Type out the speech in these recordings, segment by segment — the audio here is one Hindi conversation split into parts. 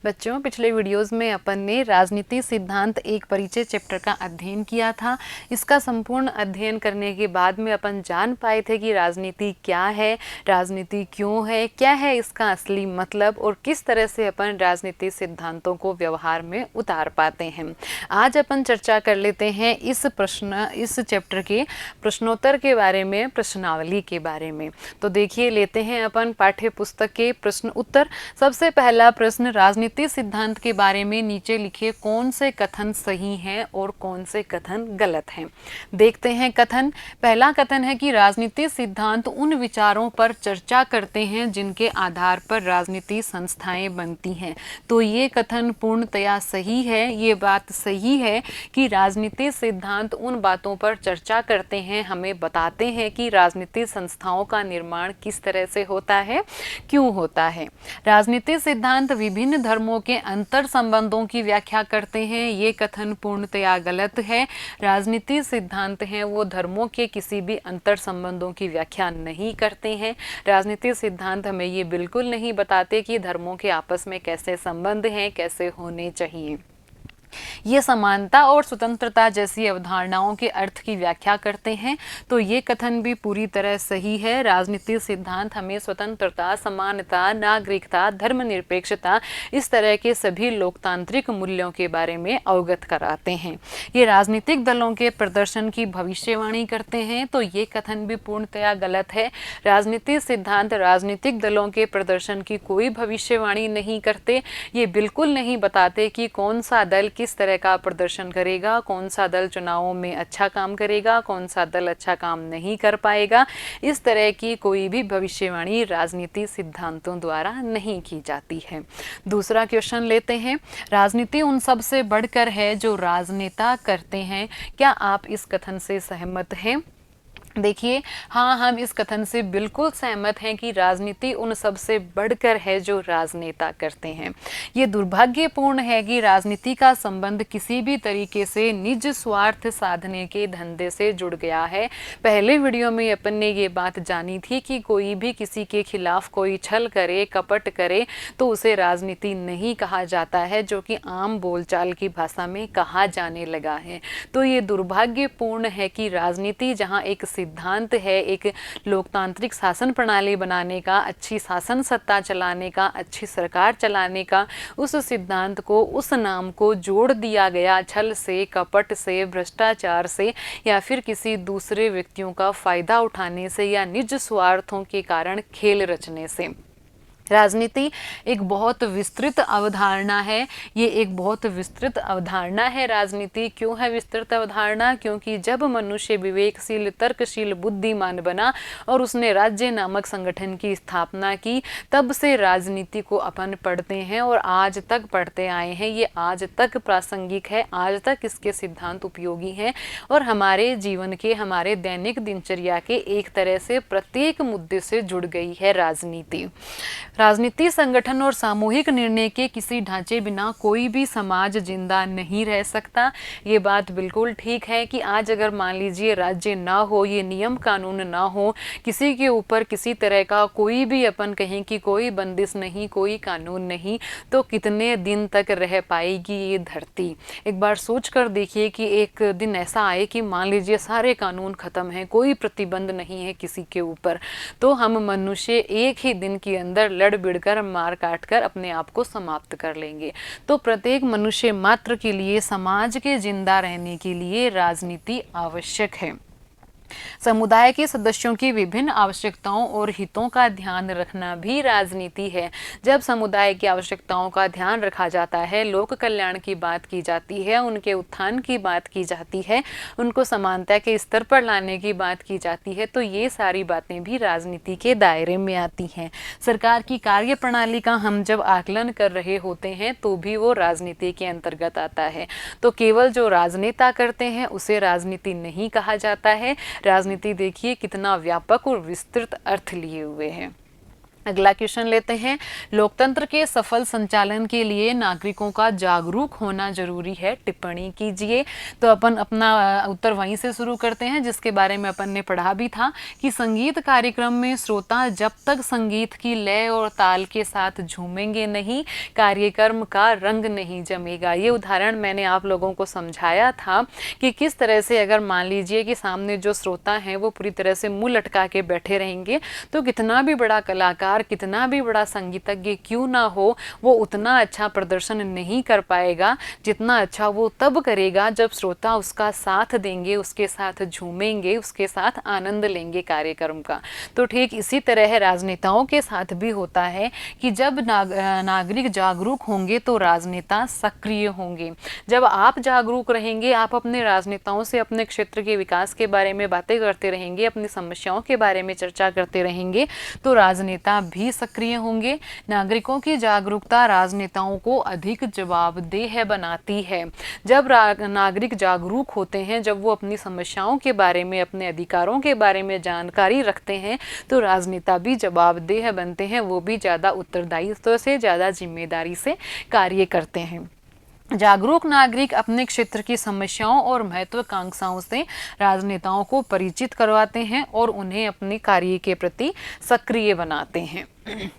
बच्चों, पिछले वीडियोस में अपन ने राजनीति सिद्धांत एक परिचय चैप्टर का अध्ययन किया था। इसका संपूर्ण अध्ययन करने के बाद में अपन जान पाए थे कि राजनीति क्या है, राजनीति क्यों है, क्या है इसका असली मतलब और किस तरह से अपन राजनीति सिद्धांतों को व्यवहार में उतार पाते हैं। आज अपन चर्चा कर लेते हैं इस चैप्टर के प्रश्नोत्तर के बारे में, प्रश्नावली के बारे में। तो देखिए, लेते हैं अपन पाठ्य पुस्तक के प्रश्न उत्तर। सबसे पहला प्रश्न, राजनीति सिद्धांत के बारे में नीचे लिखे कौन से कथन सही हैं और कौन से कथन गलत हैं। देखते हैं कथन। पहला कथन है कि राजनीति सिद्धांत उन विचारों पर चर्चा करते हैं जिनके आधार पर राजनीति संस्थाएं बनती हैं। तो ये कथन पूर्णतया सही है। ये बात सही है कि राजनीति सिद्धांत उन बातों पर चर्चा करते हैं, हमें बताते हैं कि राजनीति संस्थाओं का निर्माण किस तरह से होता है, क्यों होता है। राजनीति सिद्धांत विभिन्न धर्मों के अंतर संबंधों की व्याख्या करते हैं। ये कथन पूर्णतया गलत है। राजनीति सिद्धांत हैं वो धर्मों के किसी भी अंतर संबंधों की व्याख्या नहीं करते हैं। राजनीति सिद्धांत हमें ये बिल्कुल नहीं बताते कि धर्मों के आपस में कैसे संबंध हैं, कैसे होने चाहिए। ये समानता और स्वतंत्रता जैसी अवधारणाओं के अर्थ की व्याख्या करते हैं। तो ये कथन भी पूरी तरह सही है। राजनीतिक सिद्धांत हमें स्वतंत्रता, समानता, नागरिकता, धर्मनिरपेक्षता, इस तरह के सभी लोकतांत्रिक मूल्यों के बारे में अवगत कराते हैं। ये राजनीतिक दलों के प्रदर्शन की भविष्यवाणी करते हैं। तो ये कथन भी पूर्णतया गलत है। राजनीतिक सिद्धांत राजनीतिक दलों के प्रदर्शन की कोई भविष्यवाणी नहीं करते। ये बिल्कुल नहीं बताते कि कौन सा दल किस तरह का प्रदर्शन करेगा, कौन सा दल चुनावों में अच्छा काम करेगा, कौन सा दल अच्छा काम नहीं कर पाएगा। इस तरह की कोई भी भविष्यवाणी राजनीति सिद्धांतों द्वारा नहीं की जाती है। दूसरा क्वेश्चन लेते हैं। राजनीति उन सब से बढ़कर है जो राजनेता करते हैं। क्या आप इस कथन से सहमत हैं? देखिए, हाँ, हम इस कथन से बिल्कुल सहमत हैं कि राजनीति उन सब से बढ़कर है जो राजनेता करते हैं। ये दुर्भाग्यपूर्ण है कि राजनीति का संबंध किसी भी तरीके से निज स्वार्थ साधने के धंधे से जुड़ गया है। पहले वीडियो में अपन ने ये बात जानी थी कि कोई भी किसी के खिलाफ कोई छल करे, कपट करे तो उसे राजनीति नहीं कहा जाता है, जो कि आम बोलचाल की भाषा में कहा जाने लगा है। तो ये दुर्भाग्यपूर्ण है कि राजनीति जहाँ एक सिद्धांत है, एक लोकतांत्रिक शासन प्रणाली बनाने का, अच्छी शासन सत्ता चलाने का, अच्छी सरकार चलाने का, उस सिद्धांत को, उस नाम को जोड़ दिया गया छल से, कपट से, भ्रष्टाचार से या फिर किसी दूसरे व्यक्तियों का फायदा उठाने से या निज स्वार्थों के कारण खेल रचने से। राजनीति एक बहुत विस्तृत अवधारणा है। ये एक बहुत विस्तृत अवधारणा है। राजनीति क्यों है विस्तृत अवधारणा? क्योंकि जब मनुष्य विवेकशील, तर्कशील, बुद्धिमान बना और उसने राज्य नामक संगठन की स्थापना की, तब से राजनीति को अपन पढ़ते हैं और आज तक पढ़ते आए हैं। ये आज तक प्रासंगिक है, आज तक इसके सिद्धांत उपयोगी हैं और हमारे जीवन के, हमारे दैनिक दिनचर्या के एक तरह से प्रत्येक मुद्दे से जुड़ गई है राजनीति। राजनीति संगठन और सामूहिक निर्णय के किसी ढांचे बिना कोई भी समाज जिंदा नहीं रह सकता। ये बात बिल्कुल ठीक है कि आज अगर मान लीजिए राज्य ना हो, ये नियम कानून ना हो, किसी के ऊपर किसी तरह का कोई भी अपन कहें कि कोई बंदिश नहीं, कोई कानून नहीं, तो कितने दिन तक रह पाएगी ये धरती? एक बार सोच कर देखिए कि एक दिन ऐसा आए कि मान लीजिए सारे कानून खत्म हैं, कोई प्रतिबंध नहीं है किसी के ऊपर, तो हम मनुष्य एक ही दिन के अंदर लड़ भिड़कर, मार काट कर अपने आप को समाप्त कर लेंगे। तो प्रत्येक मनुष्य मात्र के लिए, समाज के जिंदा रहने के लिए राजनीति आवश्यक है। समुदाय के सदस्यों की विभिन्न आवश्यकताओं और हितों का ध्यान रखना भी राजनीति है। जब समुदाय की आवश्यकताओं का ध्यान रखा जाता है, लोक कल्याण की बात की जाती है, उनके उत्थान की बात की जाती है, उनको समानता के स्तर पर लाने की बात की जाती है, तो ये सारी बातें भी राजनीति के दायरे में आती हैं। सरकार की कार्य प्रणाली का हम जब आकलन कर रहे होते हैं तो भी वो राजनीति के अंतर्गत आता है। तो केवल जो राजनेता करते हैं उसे राजनीति नहीं कहा जाता है। राजनीति देखिए कितना व्यापक और विस्तृत अर्थ लिए हुए है। अगला क्वेश्चन लेते हैं। लोकतंत्र के सफल संचालन के लिए नागरिकों का जागरूक होना जरूरी है, टिप्पणी कीजिए। तो अपन अपना उत्तर वहीं से शुरू करते हैं जिसके बारे में अपन ने पढ़ा भी था कि संगीत कार्यक्रम में श्रोता जब तक संगीत की लय और ताल के साथ झूमेंगे नहीं, कार्यक्रम का रंग नहीं जमेगा। ये उदाहरण मैंने आप लोगों को समझाया था कि किस तरह से अगर मान लीजिए कि सामने जो श्रोता हैं वो पूरी तरह से मुंह लटका के बैठे रहेंगे तो कितना भी बड़ा कलाकार, कितना भी बड़ा संगीतज्ञ क्यों ना हो, वो उतना अच्छा प्रदर्शन नहीं कर पाएगा जितना अच्छा वो तब करेगा जब श्रोता उसका साथ देंगे, उसके साथ झूमेंगे, उसके साथ आनंद लेंगे कार्यक्रम का। तो ठीक इसी तरह राजनेताओं के साथ भी होता है कि जब नागरिक जागरूक होंगे तो राजनेता सक्रिय होंगे। जब आप जागरूक रहेंगे, आप अपने राजनेताओं से अपने क्षेत्र के विकास के बारे में बातें करते रहेंगे, अपनी समस्याओं के बारे में चर्चा करते रहेंगे, तो राजनेता भी सक्रिय होंगे। नागरिकों की जागरूकता राजनेताओं को अधिक जवाबदेह बनाती है। जब नागरिक जागरूक होते हैं, जब वो अपनी समस्याओं के बारे में, अपने अधिकारों के बारे में जानकारी रखते हैं, तो राजनेता भी जवाबदेह बनते हैं, वो भी ज़्यादा उत्तरदायित्व से, ज़्यादा जिम्मेदारी से कार्य करते हैं। जागरूक नागरिक अपने क्षेत्र की समस्याओं और महत्वाकांक्षाओं से राजनेताओं को परिचित करवाते हैं और उन्हें अपने कार्य के प्रति सक्रिय बनाते हैं।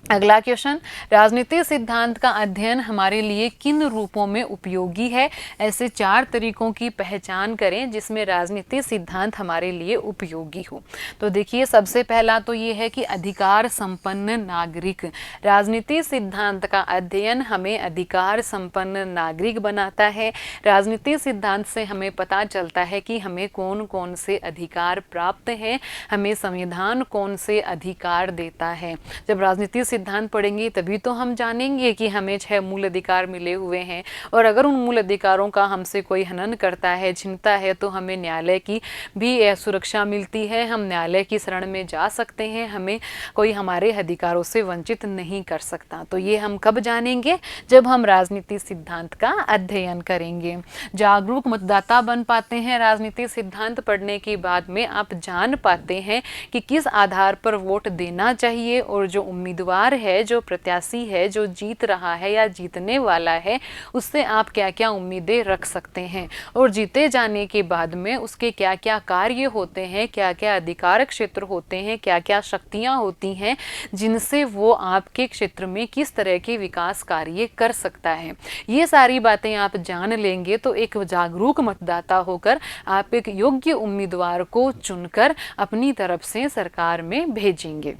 अगला क्वेश्चन, राजनीतिक सिद्धांत का अध्ययन हमारे लिए किन रूपों में उपयोगी है? ऐसे 4 तरीकों की पहचान करें जिसमें राजनीतिक सिद्धांत हमारे लिए उपयोगी हो। तो देखिए, सबसे पहला तो ये है कि अधिकार संपन्न नागरिक। राजनीतिक सिद्धांत का अध्ययन हमें अधिकार संपन्न नागरिक बनाता है। राजनीतिक सिद्धांत से हमें पता चलता है कि हमें कौन कौन से अधिकार प्राप्त हैं, हमें संविधान कौन से अधिकार देता है। जब राजनीतिक सिद्धांत पढ़ेंगे तभी तो हम जानेंगे कि हमें 6 मूल अधिकार मिले हुए हैं, और अगर उन मूल अधिकारों का हमसे कोई हनन करता है, छीनता है, तो हमें न्यायालय की भी सुरक्षा मिलती है, हम न्यायालय की शरण में जा सकते हैं, हमें कोई हमारे अधिकारों से वंचित नहीं कर सकता। तो ये हम कब जानेंगे? जब हम राजनीतिक सिद्धांत का अध्ययन करेंगे। जागरूक मतदाता बन पाते हैं राजनीतिक सिद्धांत पढ़ने के बाद में। आप जान पाते हैं कि किस आधार पर वोट देना चाहिए, और जो उम्मीदवार है, जो प्रत्याशी है, जो जीत रहा है या जीतने वाला है, उससे आप क्या क्या उम्मीदें रख सकते हैं, और जीते जाने के बाद में उसके क्या क्या कार्य होते हैं, क्या क्या अधिकार क्षेत्र होते हैं, क्या क्या शक्तियां होती हैं जिनसे वो आपके क्षेत्र में किस तरह के विकास कार्य कर सकता है। ये सारी बातें आप जान लेंगे तो एक जागरूक मतदाता होकर आप एक योग्य उम्मीदवार को चुनकर अपनी तरफ से सरकार में भेजेंगे।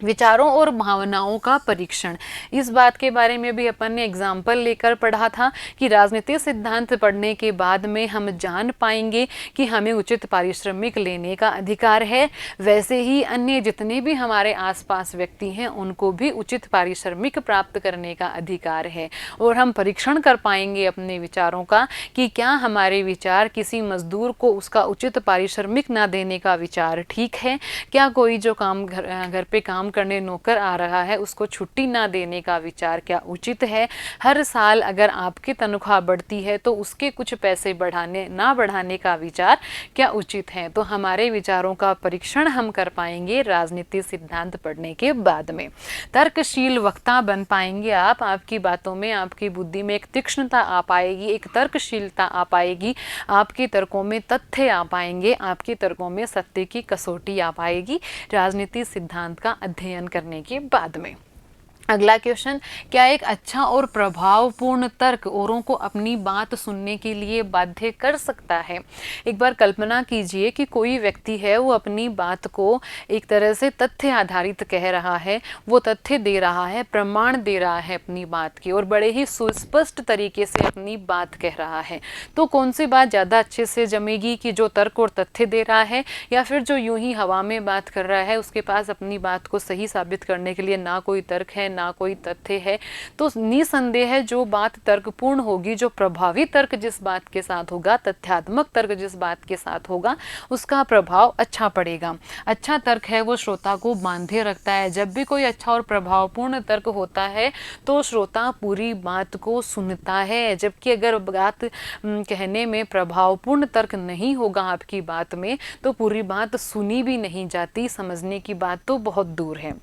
विचारों और भावनाओं का परीक्षण, इस बात के बारे में भी अपन ने एग्जाम्पल लेकर पढ़ा था कि राजनीतिक सिद्धांत पढ़ने के बाद में हम जान पाएंगे कि हमें उचित पारिश्रमिक लेने का अधिकार है, वैसे ही अन्य जितने भी हमारे आसपास व्यक्ति हैं उनको भी उचित पारिश्रमिक प्राप्त करने का अधिकार है। और हम परीक्षण कर पाएंगे अपने विचारों का कि क्या हमारे विचार किसी मजदूर को उसका उचित पारिश्रमिक ना देने का विचार ठीक है, क्या कोई जो काम घर पे काम करने नौकर आ रहा है उसको छुट्टी ना देने का विचार क्या उचित है। हर साल अगर आपकी तनख्वाह बढ़ती है तो उसके कुछ पैसे बढ़ाने का विचार क्या उचित है। तो हमारे विचारों का परीक्षण हम कर पाएंगे राजनीतिक सिद्धांत पढ़ने के बाद में। तर्कशील वक्ता बन पाएंगे आप, आपकी बातों में, आपकी बुद्धि में एक तीक्ष्णता आ पाएगी, एक तर्कशीलता आ पाएगी, आपके तर्कों में तथ्य आ पाएंगे, आपके तर्कों में सत्य की कसौटी आ पाएगी राजनीतिक सिद्धांत का अध्ययन करने के बाद में। अगला क्वेश्चन, क्या एक अच्छा और प्रभावपूर्ण तर्क औरों को अपनी बात सुनने के लिए बाध्य कर सकता है? एक बार कल्पना कीजिए कि कोई व्यक्ति है, वो अपनी बात को एक तरह से तथ्य आधारित कह रहा है, वो तथ्य दे रहा है, प्रमाण दे रहा है अपनी बात की, और बड़े ही सुस्पष्ट तरीके से अपनी बात कह रहा है। तो कौन सी बात ज़्यादा अच्छे से जमेगी कि जो तर्क और तथ्य दे रहा है, या फिर जो यूं ही हवा में बात कर रहा है, उसके पास अपनी बात को सही साबित करने के लिए ना कोई तर्क है ना कोई तथ्य है? तो निसंदेह है जो बात तर्कपूर्ण होगी, जो प्रभावी तर्क जिस बात के साथ होगा, तथ्यात्मक तर्क जिस बात के साथ होगा, उसका प्रभाव अच्छा पड़ेगा। अच्छा तर्क है वो श्रोता को बांधे रखता है। जब भी कोई अच्छा और प्रभावपूर्ण तर्क होता है तो श्रोता पूरी बात को सुनता है, जबकि अगर बात कहने में प्रभावपूर्ण तर्क नहीं होगा आपकी बात में, तो पूरी बात सुनी भी नहीं जाती, समझने की बात तो बहुत दूर है।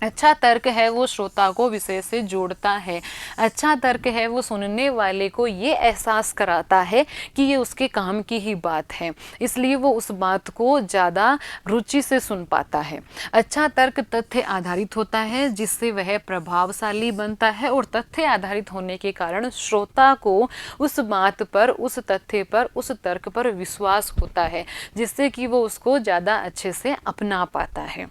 अच्छा तर्क है वो श्रोता को विषय से जोड़ता है। अच्छा तर्क है वो सुनने वाले को ये एहसास कराता है कि ये उसके काम की ही बात है, इसलिए वो उस बात को ज़्यादा रुचि से सुन पाता है। अच्छा तर्क तथ्य आधारित होता है जिससे वह प्रभावशाली बनता है, और तथ्य आधारित होने के कारण श्रोता को उस बात पर, उस तथ्य पर, उस तर्क पर विश्वास होता है, जिससे कि वो उसको ज़्यादा अच्छे से अपना पाता है।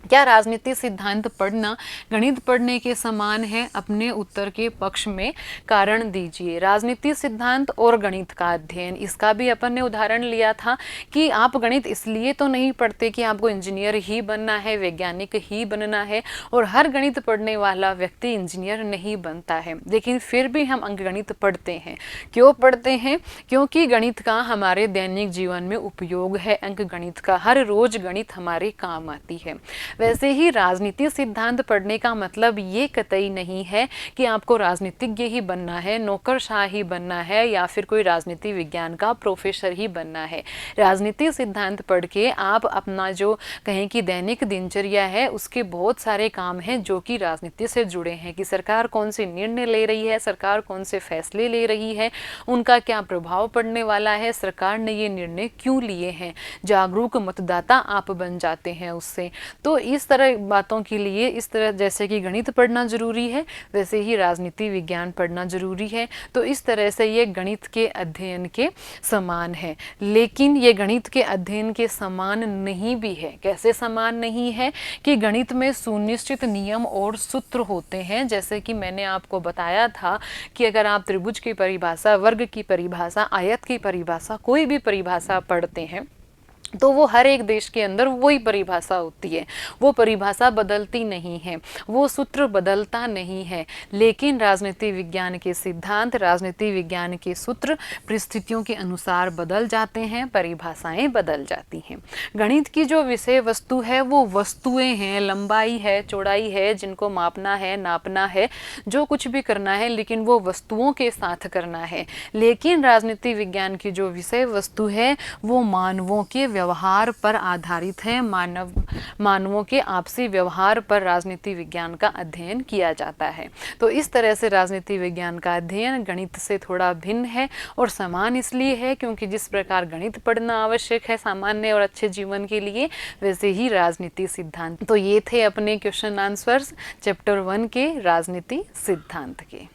क्या राजनीति सिद्धांत पढ़ना गणित पढ़ने के समान है? अपने उत्तर के पक्ष में कारण दीजिए। राजनीति सिद्धांत और गणित का अध्ययन, इसका भी अपन ने उदाहरण लिया था कि आप गणित इसलिए तो नहीं पढ़ते कि आपको इंजीनियर ही बनना है, वैज्ञानिक ही बनना है, और हर गणित पढ़ने वाला व्यक्ति इंजीनियर नहीं बनता है, लेकिन फिर भी हम अंकगणित पढ़ते हैं। क्यों पढ़ते हैं? क्योंकि गणित का हमारे दैनिक जीवन में उपयोग है। अंकगणित का हर रोज गणित हमारे काम आती है। वैसे ही राजनीति सिद्धांत पढ़ने का मतलब ये कतई नहीं है कि आपको राजनीतिज्ञ ही बनना है, नौकरशाह ही बनना है, या फिर कोई राजनीति विज्ञान का प्रोफेसर ही बनना है। राजनीति सिद्धांत पढ़ के आप अपना जो कहें कि दैनिक दिनचर्या है, उसके बहुत सारे काम हैं जो कि राजनीति से जुड़े हैं, कि सरकार कौन से निर्णय ले रही है, सरकार कौन से फैसले ले रही है, उनका क्या प्रभाव पड़ने वाला है, सरकार ने ये निर्णय क्यों लिए हैं। जागरूक मतदाता आप बन जाते हैं उससे। तो इस तरह बातों के लिए, इस तरह जैसे कि गणित पढ़ना जरूरी है, वैसे ही राजनीति विज्ञान पढ़ना जरूरी है। तो इस तरह से ये गणित के अध्ययन के समान है, लेकिन ये गणित के अध्ययन के समान नहीं भी है। कैसे समान नहीं है? कि गणित में सुनिश्चित नियम और सूत्र होते हैं। जैसे कि मैंने आपको बताया था कि अगर आप त्रिभुज की परिभाषा, वर्ग की परिभाषा, आयत की परिभाषा, कोई भी परिभाषा पढ़ते हैं तो वो हर एक देश के अंदर वही परिभाषा होती है, वो परिभाषा बदलती नहीं है, वो सूत्र बदलता नहीं है। लेकिन राजनीति विज्ञान के सिद्धांत, राजनीति विज्ञान के सूत्र परिस्थितियों के अनुसार बदल जाते हैं, परिभाषाएं बदल जाती हैं। गणित की जो विषय वस्तु है वो वस्तुएं हैं, लंबाई है, चौड़ाई है, जिनको मापना है, नापना है, जो कुछ भी करना है, लेकिन वो वस्तुओं के साथ करना है। लेकिन राजनीति विज्ञान की जो विषय वस्तु है वो मानवों के व्यवहार पर आधारित है। मानवों के आपसी व्यवहार पर राजनीति विज्ञान का अध्ययन किया जाता है। तो इस तरह से राजनीति विज्ञान का अध्ययन गणित से थोड़ा भिन्न है, और समान इसलिए है क्योंकि जिस प्रकार गणित पढ़ना आवश्यक है सामान्य और अच्छे जीवन के लिए, वैसे ही राजनीति सिद्धांत। तो ये थे अपने क्वेश्चन आंसर्स चैप्टर 1 के राजनीति सिद्धांत के।